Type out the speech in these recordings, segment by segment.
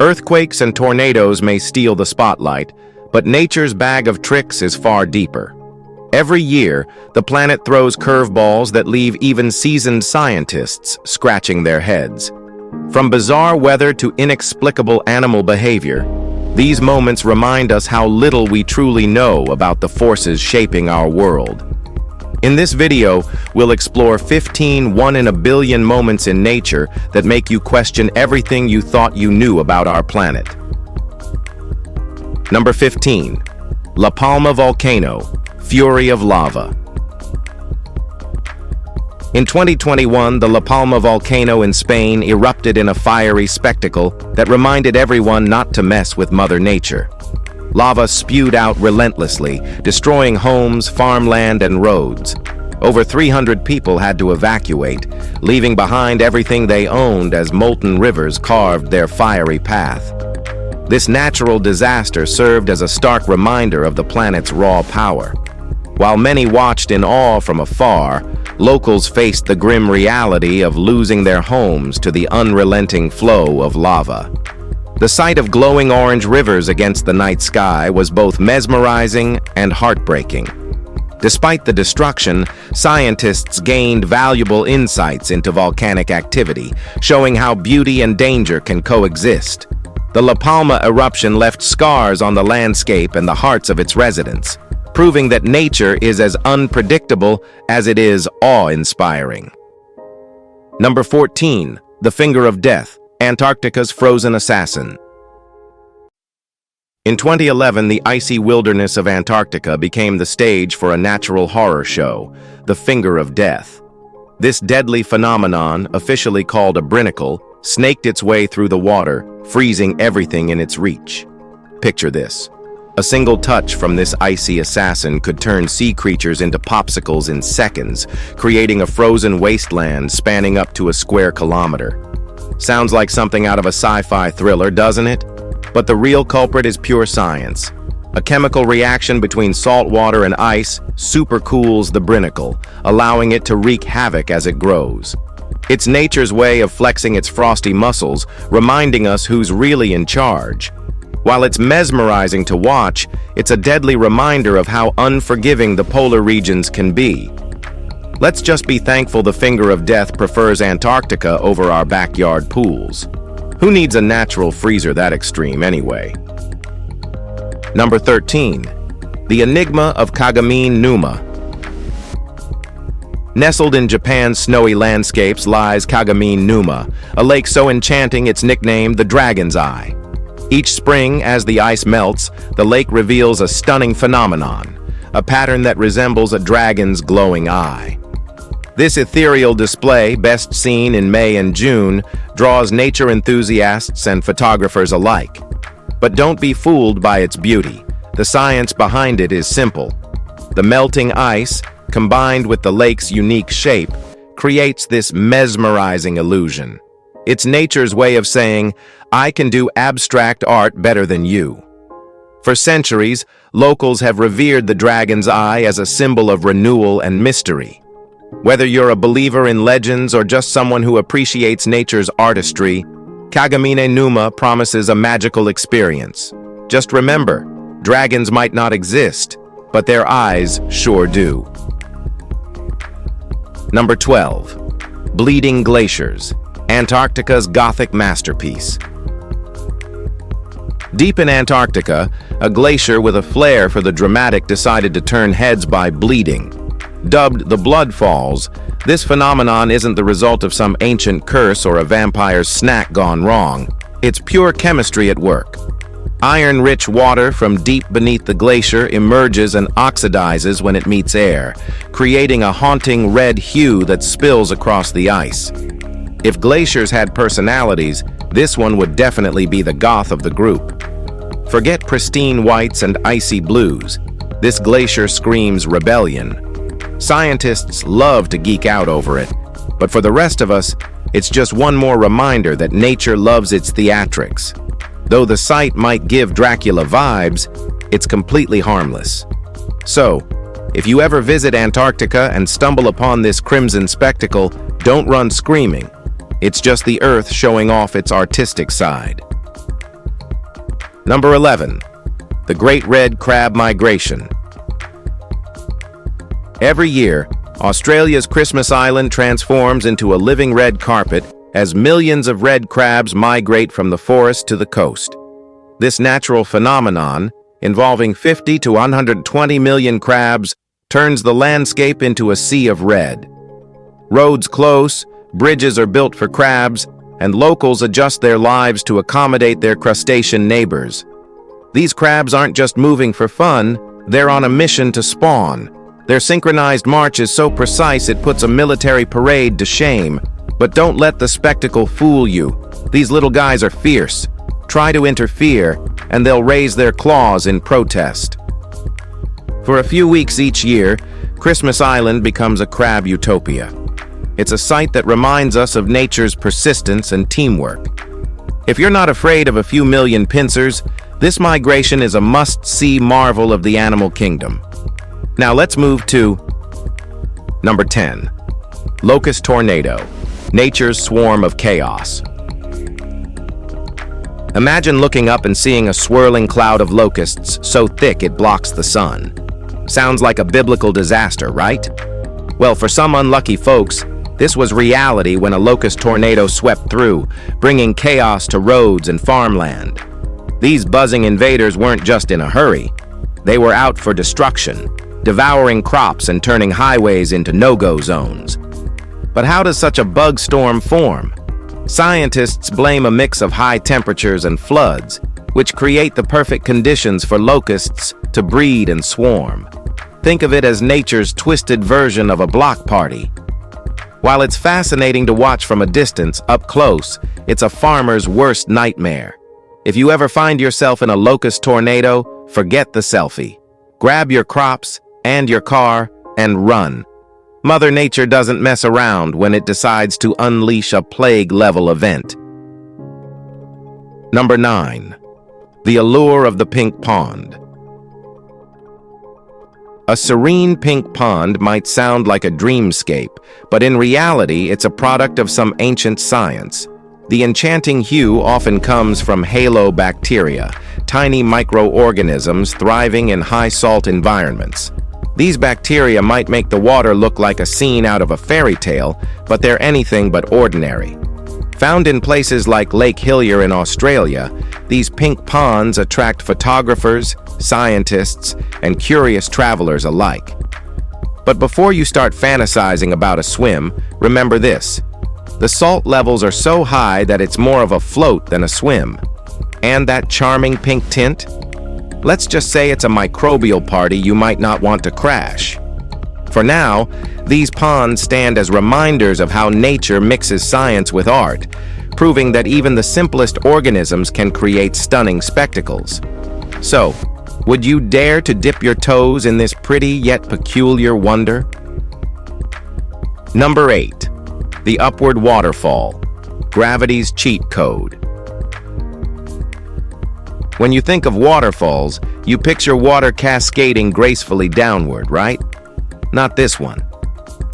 Earthquakes and tornadoes may steal the spotlight, but nature's bag of tricks is far deeper. Every year, the planet throws curveballs that leave even seasoned scientists scratching their heads. From bizarre weather to inexplicable animal behavior, these moments remind us how little we truly know about the forces shaping our world. In this video, we'll explore 15 one-in-a-billion moments in nature that make you question everything you thought you knew about our planet. Number 15. La Palma Volcano, Fury of Lava. In 2021, the La Palma volcano in Spain erupted in a fiery spectacle that reminded everyone not to mess with Mother Nature. Lava spewed out relentlessly, destroying homes, farmland, and roads. Over 300 people had to evacuate, leaving behind everything they owned as molten rivers carved their fiery path. This natural disaster served as a stark reminder of the planet's raw power. While many watched in awe from afar, locals faced the grim reality of losing their homes to the unrelenting flow of lava. The sight of glowing orange rivers against the night sky was both mesmerizing and heartbreaking. Despite the destruction, scientists gained valuable insights into volcanic activity, showing how beauty and danger can coexist. The La Palma eruption left scars on the landscape and the hearts of its residents, proving that nature is as unpredictable as it is awe-inspiring. Number 14. The Finger of Death, Antarctica's Frozen Assassin. In 2011, the icy wilderness of Antarctica became the stage for a natural horror show, The Finger of Death. This deadly phenomenon, officially called a brinicle, snaked its way through the water, freezing everything in its reach. Picture this. A single touch from this icy assassin could turn sea creatures into popsicles in seconds, creating a frozen wasteland spanning up to a square kilometer. Sounds like something out of a sci-fi thriller, doesn't it? But the real culprit is pure science. A chemical reaction between salt water and ice supercools the brinicle, allowing it to wreak havoc as it grows. It's nature's way of flexing its frosty muscles, reminding us who's really in charge. While it's mesmerizing to watch, it's a deadly reminder of how unforgiving the polar regions can be. Let's just be thankful the Finger of Death prefers Antarctica over our backyard pools. Who needs a natural freezer that extreme anyway? Number 13. The Enigma of Kagami-Numa. Nestled in Japan's snowy landscapes lies Kagami-Numa, a lake so enchanting it's nicknamed the Dragon's Eye. Each spring, as the ice melts, the lake reveals a stunning phenomenon, a pattern that resembles a dragon's glowing eye. This ethereal display, best seen in May and June, draws nature enthusiasts and photographers alike. But don't be fooled by its beauty. The science behind it is simple. The melting ice, combined with the lake's unique shape, creates this mesmerizing illusion. It's nature's way of saying, I can do abstract art better than you. For centuries, locals have revered the Dragon's Eye as a symbol of renewal and mystery. Whether you're a believer in legends or just someone who appreciates nature's artistry, Kagami-Numa promises a magical experience. Just remember, dragons might not exist, but their eyes sure do. Number 12. Bleeding Glaciers, Antarctica's Gothic masterpiece. Deep in Antarctica, a glacier with a flair for the dramatic decided to turn heads by bleeding. Dubbed the Blood Falls, this phenomenon isn't the result of some ancient curse or a vampire's snack gone wrong. It's pure chemistry at work. Iron-rich water from deep beneath the glacier emerges and oxidizes when it meets air, creating a haunting red hue that spills across the ice. If glaciers had personalities, this one would definitely be the goth of the group. Forget pristine whites and icy blues. This glacier screams rebellion. Scientists love to geek out over it, but for the rest of us, it's just one more reminder that nature loves its theatrics. Though the sight might give Dracula vibes, it's completely harmless. So, if you ever visit Antarctica and stumble upon this crimson spectacle, don't run screaming. It's just the Earth showing off its artistic side. Number 11. The Great Red Crab Migration. Every year, Australia's Christmas Island transforms into a living red carpet as millions of red crabs migrate from the forest to the coast. This natural phenomenon, involving 50 to 120 million crabs, turns the landscape into a sea of red. Roads close, bridges are built for crabs, and locals adjust their lives to accommodate their crustacean neighbors. These crabs aren't just moving for fun, they're on a mission to spawn. Their synchronized march is so precise it puts a military parade to shame. But don't let the spectacle fool you. These little guys are fierce. Try to interfere, and they'll raise their claws in protest. For a few weeks each year, Christmas Island becomes a crab utopia. It's a sight that reminds us of nature's persistence and teamwork. If you're not afraid of a few million pincers, this migration is a must-see marvel of the animal kingdom. Now let's move to number 10. Locust tornado. Nature's swarm of chaos. Imagine looking up and seeing a swirling cloud of locusts so thick it blocks the sun. Sounds like a biblical disaster, right? Well, for some unlucky folks, this was reality when a locust tornado swept through, bringing chaos to roads and farmland. These buzzing invaders weren't just in a hurry. They were out for destruction, devouring crops and turning highways into no-go zones. But how does such a bug storm form? Scientists blame a mix of high temperatures and floods, which create the perfect conditions for locusts to breed and swarm. Think of it as nature's twisted version of a block party. While it's fascinating to watch from a distance, up close, it's a farmer's worst nightmare. If you ever find yourself in a locust tornado, forget the selfie. Grab your crops and your car and run. Mother Nature doesn't mess around when it decides to unleash a plague-level event. Number 9. The allure of the pink pond. A serene pink pond might sound like a dreamscape, but in reality, it's a product of some ancient science. The enchanting hue often comes from halo bacteria, tiny microorganisms thriving in high-salt environments. These bacteria might make the water look like a scene out of a fairy tale, but they're anything but ordinary. Found in places like Lake Hillier in Australia, these pink ponds attract photographers, scientists, and curious travelers alike. But before you start fantasizing about a swim, remember this. The salt levels are so high that it's more of a float than a swim. And that charming pink tint? Let's just say it's a microbial party you might not want to crash. For now, these ponds stand as reminders of how nature mixes science with art, proving that even the simplest organisms can create stunning spectacles. So, would you dare to dip your toes in this pretty yet peculiar wonder? Number 8. The upward waterfall. Gravity's cheat code. When you think of waterfalls, you picture water cascading gracefully downward, right? Not this one.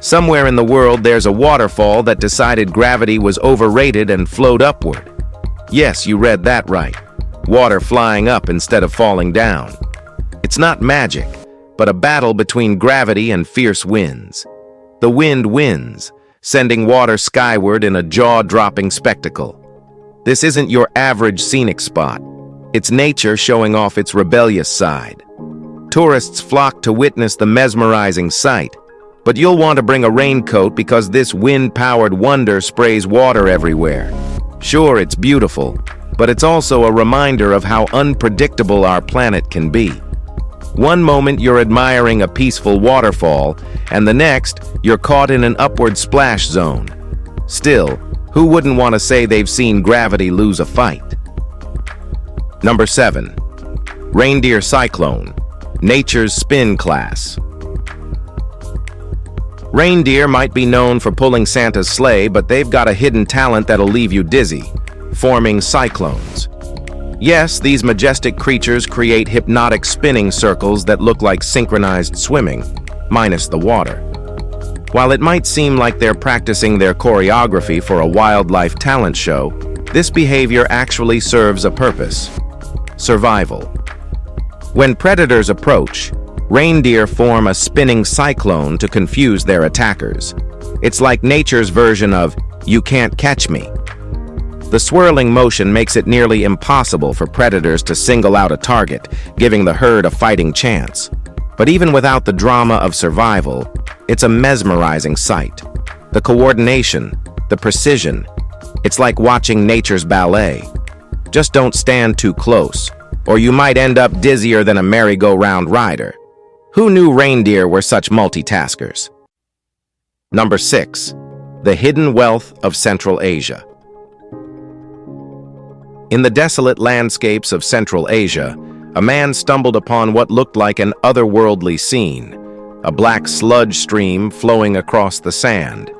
Somewhere in the world there's a waterfall that decided gravity was overrated and flowed upward. Yes, you read that right. Water flying up instead of falling down. It's not magic, but a battle between gravity and fierce winds. The wind wins, sending water skyward in a jaw-dropping spectacle. This isn't your average scenic spot. It's nature showing off its rebellious side. Tourists flock to witness the mesmerizing sight, but you'll want to bring a raincoat because this wind-powered wonder sprays water everywhere. Sure, it's beautiful, but it's also a reminder of how unpredictable our planet can be. One moment you're admiring a peaceful waterfall, and the next, you're caught in an upward splash zone. Still, who wouldn't want to say they've seen gravity lose a fight? Number 7. Reindeer cyclone. Nature's spin class. Reindeer might be known for pulling Santa's sleigh, but they've got a hidden talent that'll leave you dizzy, forming cyclones. Yes, these majestic creatures create hypnotic spinning circles that look like synchronized swimming, minus the water. While it might seem like they're practicing their choreography for a wildlife talent show, this behavior actually serves a purpose. survival. When predators approach, reindeer form a spinning cyclone to confuse their attackers. It's like nature's version of, "You can't catch me." The swirling motion makes it nearly impossible for predators to single out a target, giving the herd a fighting chance. But even without the drama of survival, it's a mesmerizing sight. The coordination, the precision, it's like watching nature's ballet. Just don't stand too close, or you might end up dizzier than a merry-go-round rider. Who knew reindeer were such multitaskers? Number 6. The hidden wealth of Central Asia. In the desolate landscapes of Central Asia, a man stumbled upon what looked like an otherworldly scene, a black sludge stream flowing across the sand.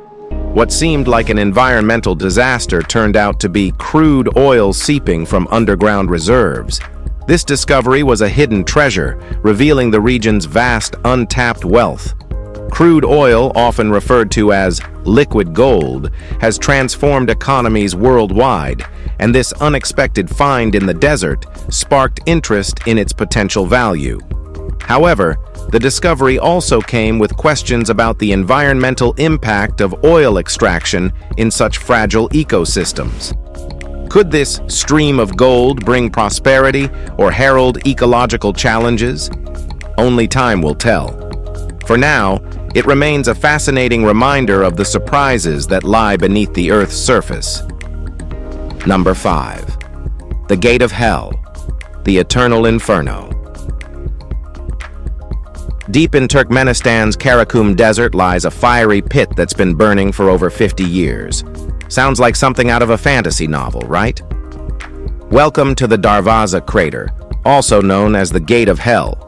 What seemed like an environmental disaster turned out to be crude oil seeping from underground reserves. This discovery was a hidden treasure, revealing the region's vast, untapped wealth. Crude oil, often referred to as liquid gold, has transformed economies worldwide, and this unexpected find in the desert sparked interest in its potential value. However, the discovery also came with questions about the environmental impact of oil extraction in such fragile ecosystems. Could this stream of gold bring prosperity or herald ecological challenges? Only time will tell. For now, it remains a fascinating reminder of the surprises that lie beneath the Earth's surface. Number 5. The Gate of Hell, the Eternal Inferno. Deep in Turkmenistan's Karakum Desert lies a fiery pit that's been burning for over 50 years. Sounds like something out of a fantasy novel, right? Welcome to the Darvaza crater, also known as the Gate of Hell.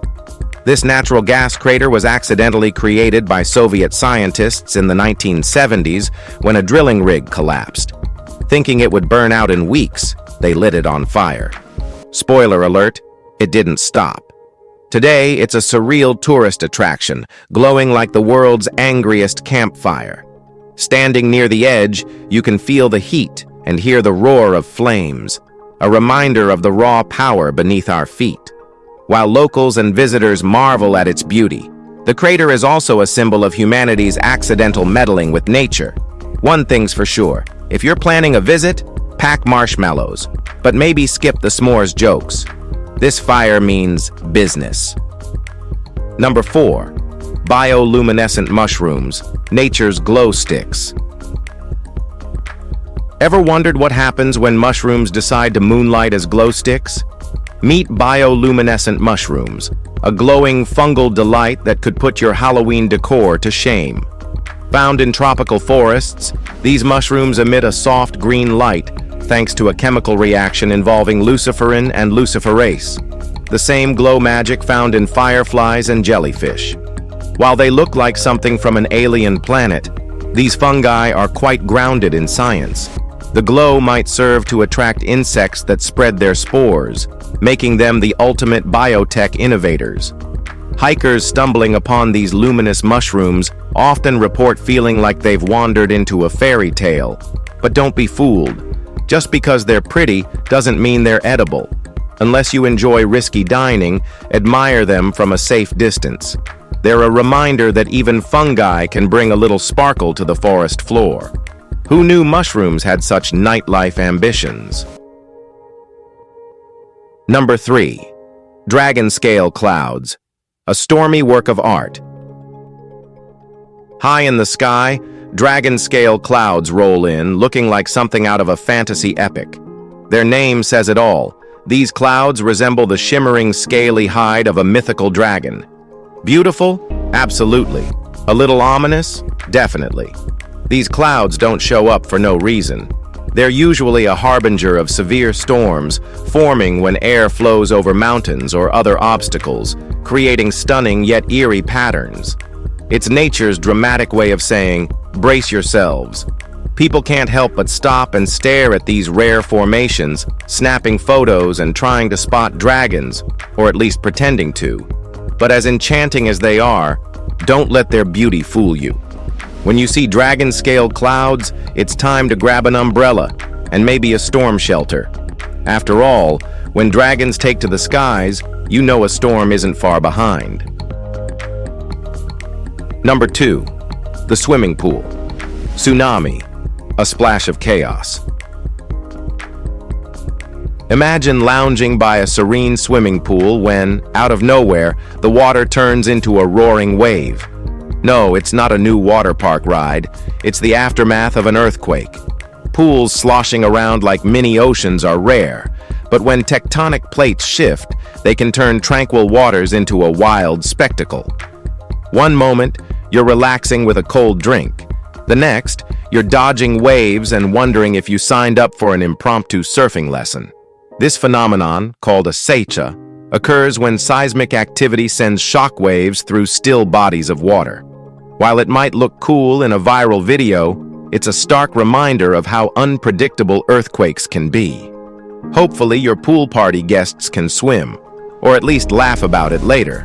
This natural gas crater was accidentally created by Soviet scientists in the 1970s when a drilling rig collapsed. Thinking it would burn out in weeks, they lit it on fire. Spoiler alert, it didn't stop. Today, it's a surreal tourist attraction, glowing like the world's angriest campfire. Standing near the edge, you can feel the heat and hear the roar of flames, a reminder of the raw power beneath our feet. While locals and visitors marvel at its beauty, the crater is also a symbol of humanity's accidental meddling with nature. One thing's for sure, if you're planning a visit, pack marshmallows, but maybe skip the s'mores jokes. This fire means business. Number 4. Bioluminescent mushrooms, nature's glow sticks. Ever wondered what happens when mushrooms decide to moonlight as glow sticks? Meet bioluminescent mushrooms, a glowing fungal delight that could put your Halloween decor to shame. Found in tropical forests, these mushrooms emit a soft green light thanks to a chemical reaction involving luciferin and luciferase, the same glow magic found in fireflies and jellyfish. While they look like something from an alien planet, these fungi are quite grounded in science. The glow might serve to attract insects that spread their spores, making them the ultimate biotech innovators. Hikers stumbling upon these luminous mushrooms often report feeling like they've wandered into a fairy tale. But don't be fooled. Just because they're pretty doesn't mean they're edible. Unless you enjoy risky dining, admire them from a safe distance. They're a reminder that even fungi can bring a little sparkle to the forest floor. Who knew mushrooms had such nightlife ambitions? Number 3. Dragon scale clouds, a stormy work of art. High in the sky, dragon scale clouds roll in, looking like something out of a fantasy epic. Their name says it all. These clouds resemble the shimmering, scaly hide of a mythical dragon. Beautiful? Absolutely. A little ominous? Definitely. These clouds don't show up for no reason. They're usually a harbinger of severe storms, forming when air flows over mountains or other obstacles, creating stunning yet eerie patterns. It's nature's dramatic way of saying, brace yourselves. People can't help but stop and stare at these rare formations, snapping photos and trying to spot dragons, or at least pretending to. But as enchanting as they are, don't let their beauty fool you. When you see dragon-scaled clouds, it's time to grab an umbrella and maybe a storm shelter. After all, When dragons take to the skies, you know a storm isn't far behind. Number 2. The swimming pool. Tsunami, a splash of chaos. Imagine lounging by a serene swimming pool when, out of nowhere, the water turns into a roaring wave. No, it's not a new water park ride. It's the aftermath of an earthquake. Pools sloshing around like mini oceans are rare, but when tectonic plates shift, they can turn tranquil waters into a wild spectacle. One moment, you're relaxing with a cold drink. The next, you're dodging waves and wondering if you signed up for an impromptu surfing lesson. This phenomenon, called a seicha, occurs when seismic activity sends shock waves through still bodies of water. While it might look cool in a viral video, it's a stark reminder of how unpredictable earthquakes can be. Hopefully, your pool party guests can swim, or at least laugh about it later.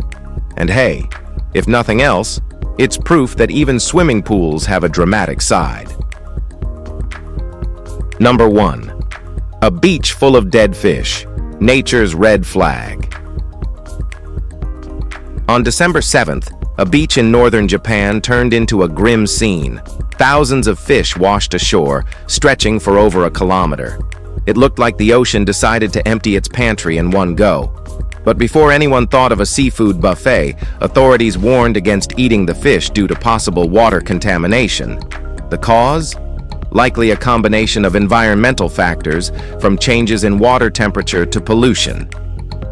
And hey, if nothing else, it's proof that even swimming pools have a dramatic side. Number 1. A beach full of dead fish, nature's red flag. On December 7th, a beach in northern Japan turned into a grim scene. Thousands of fish washed ashore, stretching for over a kilometer. It looked like the ocean decided to empty its pantry in one go. But before anyone thought of a seafood buffet, authorities warned against eating the fish due to possible water contamination. The cause? Likely a combination of environmental factors, from changes in water temperature to pollution.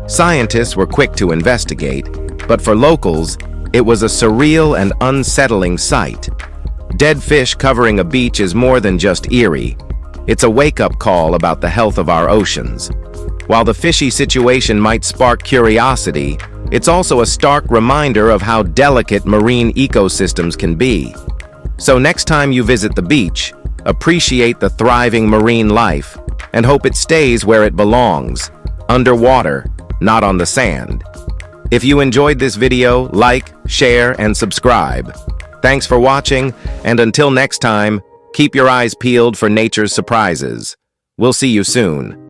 Scientists were quick to investigate, but for locals, it was a surreal and unsettling sight. Dead fish covering a beach is more than just eerie. It's a wake-up call about the health of our oceans. While the fishy situation might spark curiosity, it's also a stark reminder of how delicate marine ecosystems can be. So next time you visit the beach, appreciate the thriving marine life and hope it stays where it belongs, underwater, not on the sand. If you enjoyed this video, like, share, and subscribe. Thanks for watching, and until next time, keep your eyes peeled for nature's surprises. We'll see you soon.